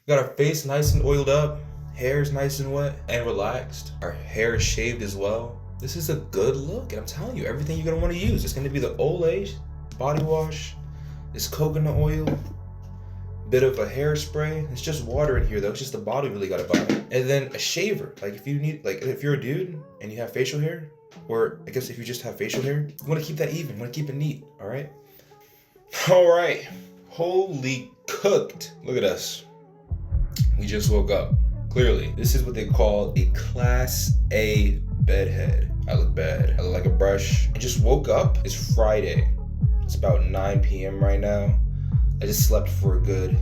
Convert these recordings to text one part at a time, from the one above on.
We got our face nice and oiled up, hair's nice and wet and relaxed. Our hair is shaved as well. This is a good look, and I'm telling you, everything you're gonna want to use. It's gonna be the Olay body wash, this coconut oil, bit of a hairspray. It's just water in here though. It's just the body really gotta buy. And then a shaver. Like if you need, like if you're a dude and you have facial hair, or I guess if you just have facial hair, you wanna keep that even. You wanna keep it neat. All right. All right. Holy cooked. Look at us. We just woke up. Clearly, this is what they call a Class A bedhead. I look bad. I look like a brush. I just woke up. It's Friday. It's about 9 p.m. right now. I just slept for a good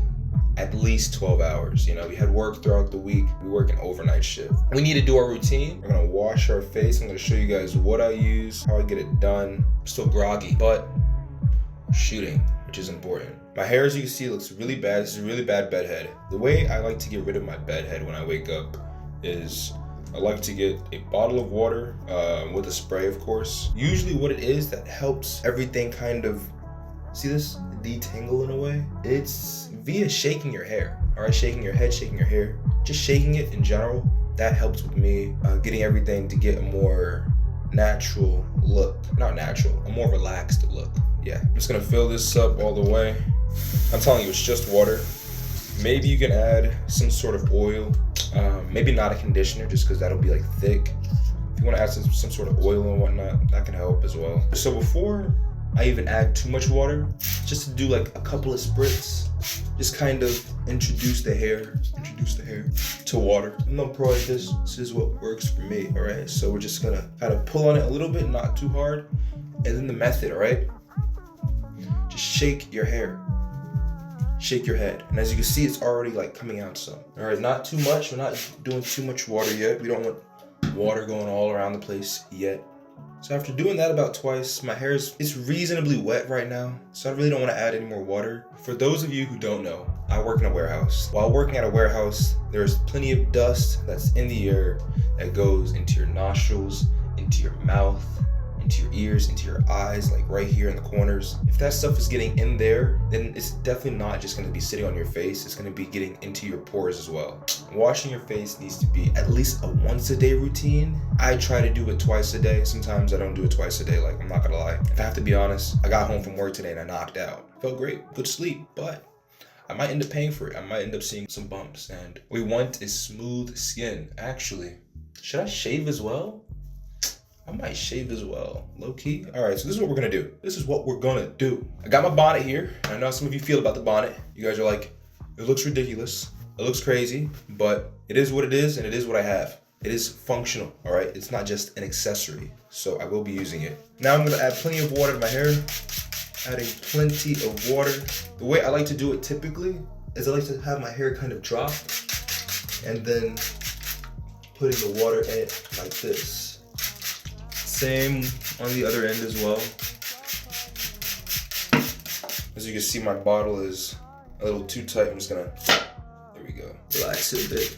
at least 12 hours. You know, we had work throughout the week. We work an overnight shift. We need to do our routine. We're gonna wash our face. I'm gonna show you guys what I use, how I get it done. I'm still groggy, but shooting, which is important. My hair, as you can see, looks really bad. This is a really bad bedhead. The way I like to get rid of my bedhead when I wake up is I like to get a bottle of water with a spray, of course. Usually what it is that helps everything kind of, see this? Detangle in a way. It's via shaking your hair. All right, shaking your head, shaking your hair. Just shaking it in general. That helps with me getting everything to get a more natural look. Not natural, a more relaxed look. Yeah, I'm just gonna fill this up all the way. I'm telling you, it's just water. Maybe you can add some sort of oil. Maybe not a conditioner, just because that'll be like thick. If you want to add some sort of oil and whatnot, that can help as well. So before I even add too much water, just to do like a couple of spritz, just kind of introduce the hair to water. I'm no pro at this. This is what works for me, all right? So we're just gonna kind of pull on it a little bit, not too hard. And then the method, all right? Just shake your hair. Shake your head. And as you can see, it's already like coming out some. All right, not too much. We're not doing too much water yet. We don't want water going all around the place yet. So after doing that about twice, my hair it's reasonably wet right now. So I really don't want to add any more water. For those of you who don't know, I work in a warehouse. While working at a warehouse, there's plenty of dust that's in the air that goes into your nostrils, into your mouth, into your ears, into your eyes, like right here in the corners. If that stuff is getting in there, then it's definitely not just gonna be sitting on your face, it's gonna be getting into your pores as well. Washing your face needs to be at least a once a day routine. I try to do it twice a day. Sometimes I don't do it twice a day, like I'm not gonna lie. If I have to be honest, I got home from work today and I knocked out. Felt great, good sleep, but I might end up paying for it. I might end up seeing some bumps, and we want is smooth skin. Actually, should I shave as well? I might shave as well, low key. All right, so this is what we're gonna do. This is what we're gonna do. I got my bonnet here. I know how some of you feel about the bonnet. You guys are like, it looks ridiculous. It looks crazy, but it is what it is, and it is what I have. It is functional, all right? It's not just an accessory, so I will be using it. Now I'm gonna add plenty of water to my hair. Adding plenty of water. The way I like to do it typically is I like to have my hair kind of drop, and then putting the water in it like this. Same on the other end as well. As you can see, my bottle is a little too tight. I'm just gonna, there we go, relax it a bit.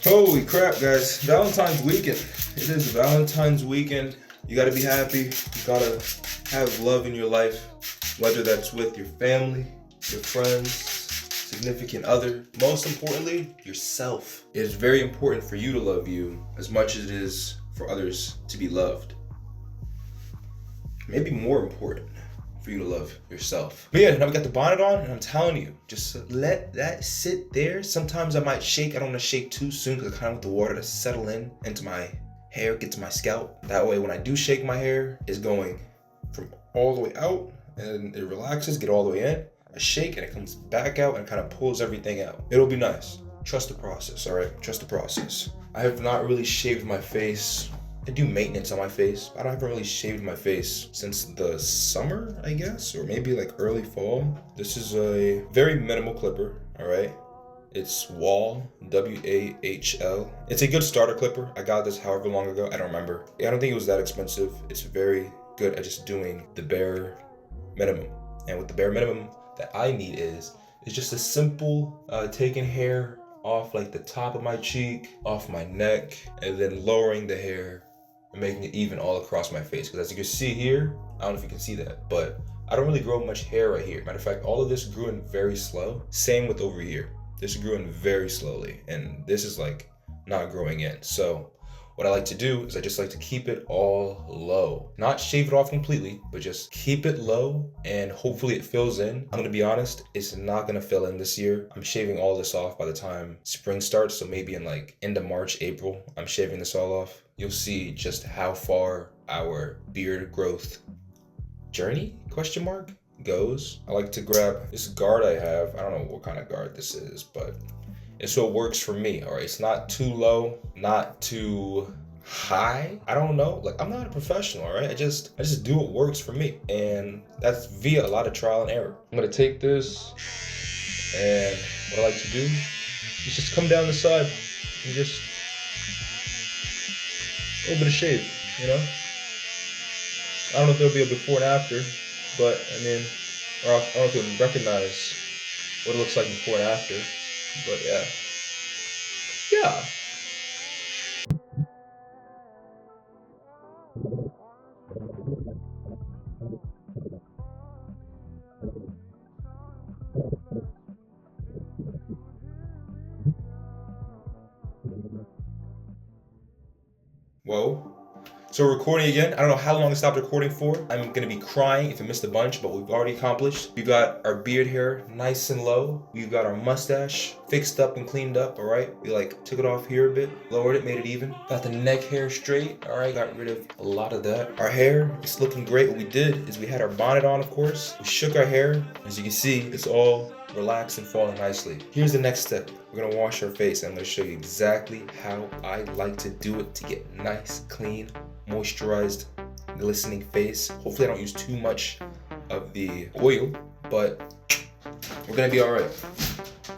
Holy crap, guys. Valentine's weekend. It is Valentine's weekend. You gotta be happy. You gotta have love in your life, whether that's with your family, your friends, significant other. Most importantly, yourself. It is very important for you to love you as much as it is for others to be loved. Maybe more important for you to love yourself. But yeah, now we got the bonnet on, and I'm telling you, just let that sit there. Sometimes I might shake. I don't want to shake too soon because I kind of want the water to settle in into my hair, get to my scalp. That way when I do shake my hair, it's going from all the way out and it relaxes, get all the way in. I shake and it comes back out and kind of pulls everything out. It'll be nice. Trust the process, all right? Trust the process. I have not really shaved my face. I do maintenance on my face, but I haven't really shaved my face since the summer, I guess, or maybe like early fall. This is a very minimal clipper, all right? It's Wahl, W-A-H-L. It's a good starter clipper. I got this however long ago, I don't remember. I don't think it was that expensive. It's very good at just doing the bare minimum. And with the bare minimum that I need is just a simple taking hair off like the top of my cheek, off my neck, and then lowering the hair and making it even all across my face. Because as you can see here, I don't know if you can see that, but I don't really grow much hair right here. Matter of fact, all of this grew in very slow. Same with over here. This grew in very slowly, and this is like not growing in. So what I like to do is I just like to keep it all low. Not shave it off completely, but just keep it low and hopefully it fills in. I'm gonna be honest, it's not gonna fill in this year. I'm shaving all this off by the time spring starts, so maybe in like end of March, April, I'm shaving this all off. You'll see just how far our beard growth journey, question mark, goes. I like to grab this guard I have. I don't know what kind of guard this is, but it's what works for me, all right? It's not too low, not too high. I don't know, like I'm not a professional, all right? I just do what works for me. And that's via a lot of trial and error. I'm gonna take this, and what I like to do is just come down the side and just a little bit of shave, you know? I don't know if there'll be a before and after, but I mean, or I don't know if you'll recognize what it looks like before and after. But yeah. Whoa. So we're recording again. I don't know how long I stopped recording for. I'm gonna be crying if I missed a bunch, but we've already accomplished. We've got our beard hair nice and low. We've got our mustache fixed up and cleaned up, all right? We like took it off here a bit, lowered it, made it even. Got the neck hair straight, all right? Got rid of a lot of that. Our hair is looking great. What we did is we had our bonnet on, of course. We shook our hair. As you can see, it's all relaxed and falling nicely. Here's the next step. We're gonna wash our face. I'm gonna show you exactly how I like to do it to get nice, clean, moisturized, glistening face. Hopefully I don't use too much of the oil, but we're gonna be all right.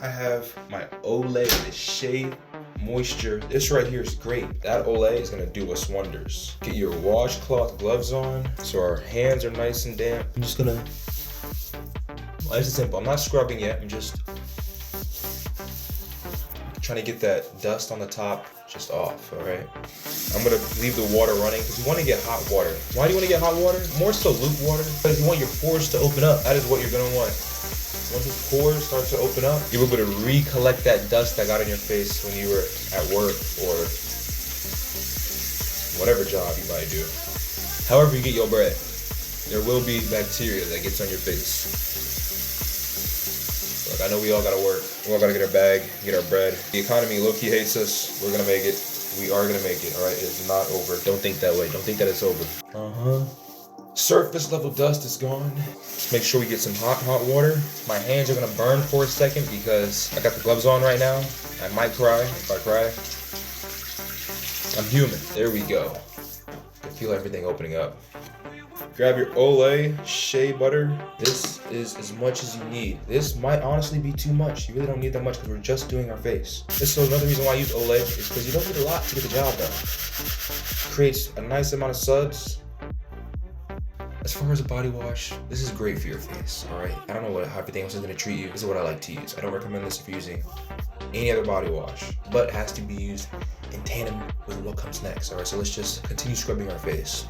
I have my Olay with Shea Moisture. This right here is great. That Olay is gonna do us wonders. Get your washcloth gloves on so our hands are nice and damp. I'm just gonna, well, it's simple. I'm not scrubbing yet. I'm just trying to get that dust on the top just off, all right? I'm gonna leave the water running because you wanna get hot water. Why do you wanna get hot water? More so lukewater, because you want your pores to open up. That is what you're gonna want. Once your pores start to open up, you're able to recollect that dust that got on your face when you were at work or whatever job you might do. However you get your bread, there will be bacteria that gets on your face. Look, I know we all gotta work. We all gotta get our bag, get our bread. The economy low-key hates us. We're gonna make it. We are gonna make it, all right? It's not over. Don't think that way. Don't think that it's over. Surface level dust is gone. Let's make sure we get some hot water. My hands are gonna burn for a second because I got the gloves on right now. I might cry. If I cry, I'm human. There we go. I can feel everything opening up. Grab your Olay shea butter. This is as much as you need. This might honestly be too much. You really don't need that much because we're just doing our face. This is another reason why I use Olay is because you don't need a lot to get the job done. Creates a nice amount of suds. As far as a body wash, this is great for your face, all right? I don't know how everything else is gonna treat you. This is what I like to use. I don't recommend this if you're using any other body wash, but it has to be used in tandem with what comes next, all right? So let's just continue scrubbing our face.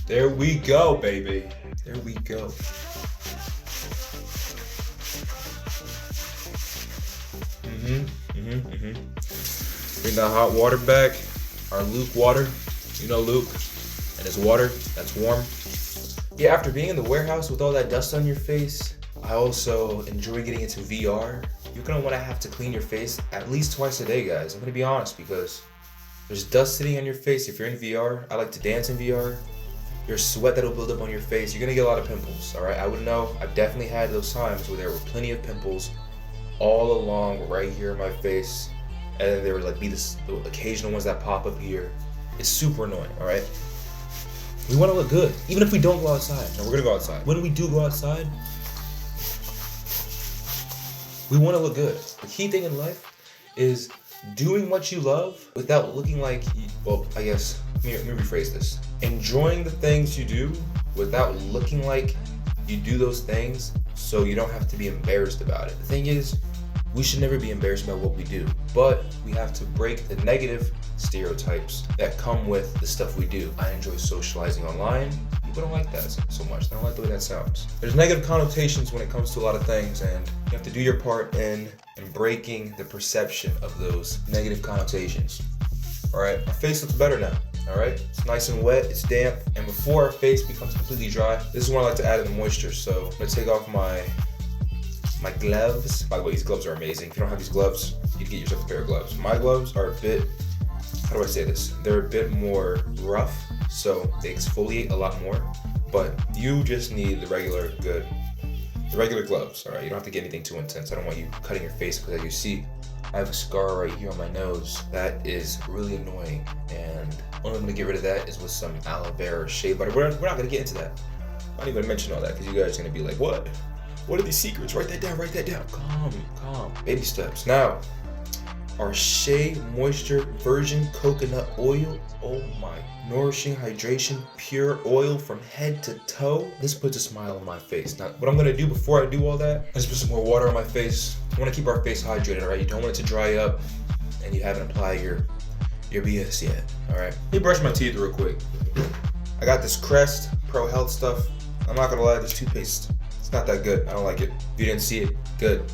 There we go, baby. There we go. Bring that hot water back. Our Luke water. You know Luke and his water. That's warm. Yeah, after being in the warehouse with all that dust on your face, I also enjoy getting into VR. You're gonna wanna have to clean your face at least twice a day, guys. I'm gonna be honest because there's dust sitting on your face. If you're in VR, I like to dance in VR. There's sweat that'll build up on your face. You're gonna get a lot of pimples, all right? I would know. I've definitely had those times where there were plenty of pimples all along right here in my face. And then there would like be this little occasional ones that pop up here. It's super annoying, all right? We wanna look good, even if we don't go outside. And we're gonna go outside. When we do go outside, we wanna look good. The key thing in life is doing what you love without looking like, well, I guess, let me rephrase this. Enjoying the things you do without looking like you do those things so you don't have to be embarrassed about it. The thing is, we should never be embarrassed about what we do. but we have to break the negative stereotypes that come with the stuff we do. I enjoy socializing online. People don't like that so much. They don't like the way that sounds. There's negative connotations when it comes to a lot of things, and you have to do your part in breaking the perception of those negative connotations. All right, our face looks better now. All right, it's nice and wet, it's damp, and before our face becomes completely dry, this is when I like to add in the moisture. So I'm gonna take off my gloves. By the way, these gloves are amazing. If you don't have these gloves, you can get yourself a pair of gloves. My gloves are a bit, how do I say this? They're a bit more rough, so they exfoliate a lot more, but you just need the regular gloves, all right? You don't have to get anything too intense. I don't want you cutting your face, because as you see, I have a scar right here on my nose that is really annoying, and only I'm gonna get rid of that is with some aloe vera shea butter. We're not gonna get into that. I'm not even gonna mention all that, because you guys are gonna be like, what? What are these secrets? Write that down. Calm. Baby steps. Now, our Shea Moisture Virgin Coconut Oil. Oh my. Nourishing hydration, pure oil from head to toe. This puts a smile on my face. Now, what I'm gonna do before I do all that, let's put some more water on my face. I wanna keep our face hydrated, all right? You don't want it to dry up and you haven't applied your BS yet, all right? Let me brush my teeth real quick. I got this Crest Pro Health stuff. I'm not gonna lie, this toothpaste, it's not that good. I don't like it. If you didn't see it, good.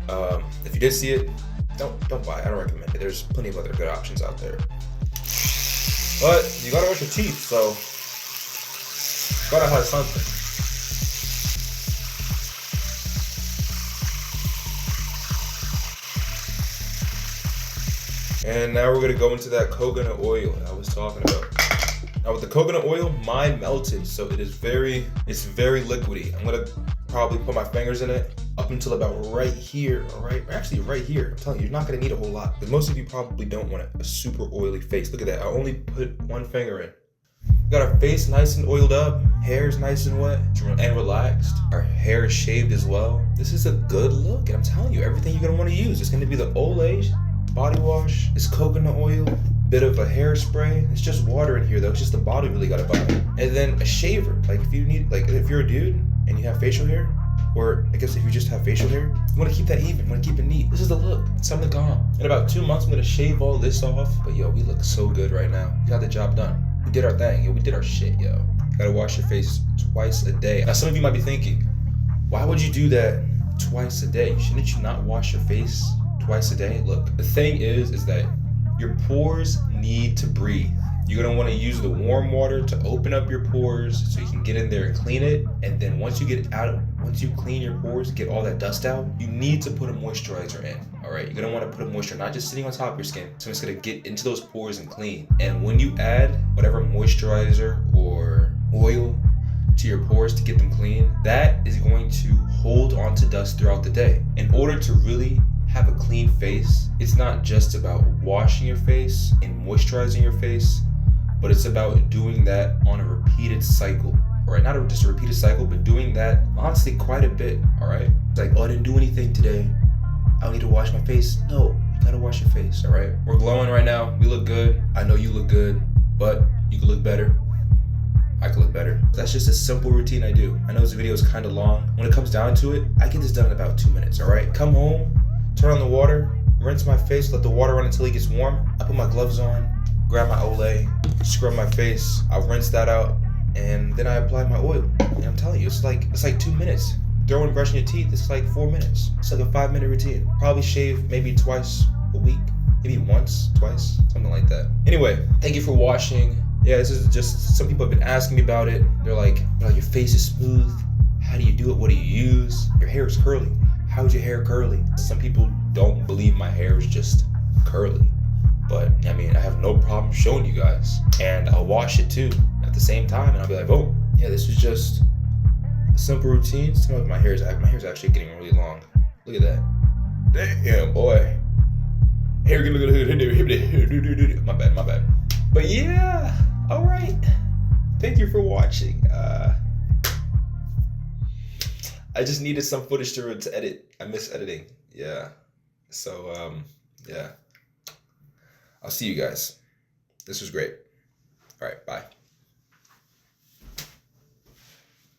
If you did see it, don't buy it. I don't recommend it. There's plenty of other good options out there. But you gotta brush your teeth, so gotta have something. And now we're gonna go into that coconut oil that I was talking about. Now with the coconut oil, mine melted, so it's very liquidy. I'm gonna probably put my fingers in it up until about right here, all right? Actually, right here. I'm telling you, you're not gonna need a whole lot, because most of you probably don't want a super oily face. Look at that, I only put one finger in. We got our face nice and oiled up, hair's nice and wet and relaxed. Our hair is shaved as well. This is a good look, and I'm telling you, everything you're gonna wanna use. It's gonna be the Olay body wash, it's coconut oil, bit of a hairspray. It's just water in here though, it's just the body really gotta buy. And then a shaver, like if you need, like if you're a dude and you have facial hair, or I guess if you just have facial hair, you want to keep that even, you want to keep it neat. This is the look. It's time to calm. In about 2 months, I'm going to shave all this off. But yo, we look so good right now. We got the job done. We did our thing. Yo, we did our shit, yo. You gotta wash your face twice a day. Now, some of you might be thinking, why would you do that twice a day? Shouldn't you not wash your face twice a day? Look, the thing is that your pores need to breathe. You're gonna wanna use the warm water to open up your pores so you can get in there and clean it. And then once you clean your pores, get all that dust out, you need to put a moisturizer in, all right? You're gonna wanna put a moisturizer, not just sitting on top of your skin. So it's gonna get into those pores and clean. And when you add whatever moisturizer or oil to your pores to get them clean, that is going to hold on to dust throughout the day. In order to really have a clean face, it's not just about washing your face and moisturizing your face, but it's about doing that on a repeated cycle, all right? Not just a repeated cycle, but doing that honestly quite a bit, all right? It's like, oh, I didn't do anything today, I don't need to wash my face. No, you gotta wash your face, all right? We're glowing right now, we look good. I know you look good, but you can look better. I can look better. That's just a simple routine I do. I know this video is kind of long. When it comes down to it, I get this done in about 2 minutes, all right? Come home, turn on the water, rinse my face, let the water run until it gets warm. I put my gloves on, grab my Olay, scrub my face, I'll rinse that out, and then I apply my oil. And I'm telling you, it's like 2 minutes. Throwing brushing your teeth, it's like 4 minutes. It's like a 5-minute routine. Probably shave maybe twice a week, maybe once, twice, something like that. Anyway, thank you for watching. Yeah, this is just, some people have been asking me about it. They're like, your face is smooth. How do you do it? What do you use? Your hair is curly. How's your hair curly? Some people don't believe my hair is just curly. But I mean, I have no problem showing you guys. And I'll wash it too at the same time. And I'll be like, oh, yeah, this is just a simple routine. Some of my hair is actually getting really long. Look at that. Damn, boy. Hair getting good. My bad. But yeah, all right. Thank you for watching. I just needed some footage to edit. I miss editing. Yeah. So, yeah. I'll see you guys. This was great. All right, bye.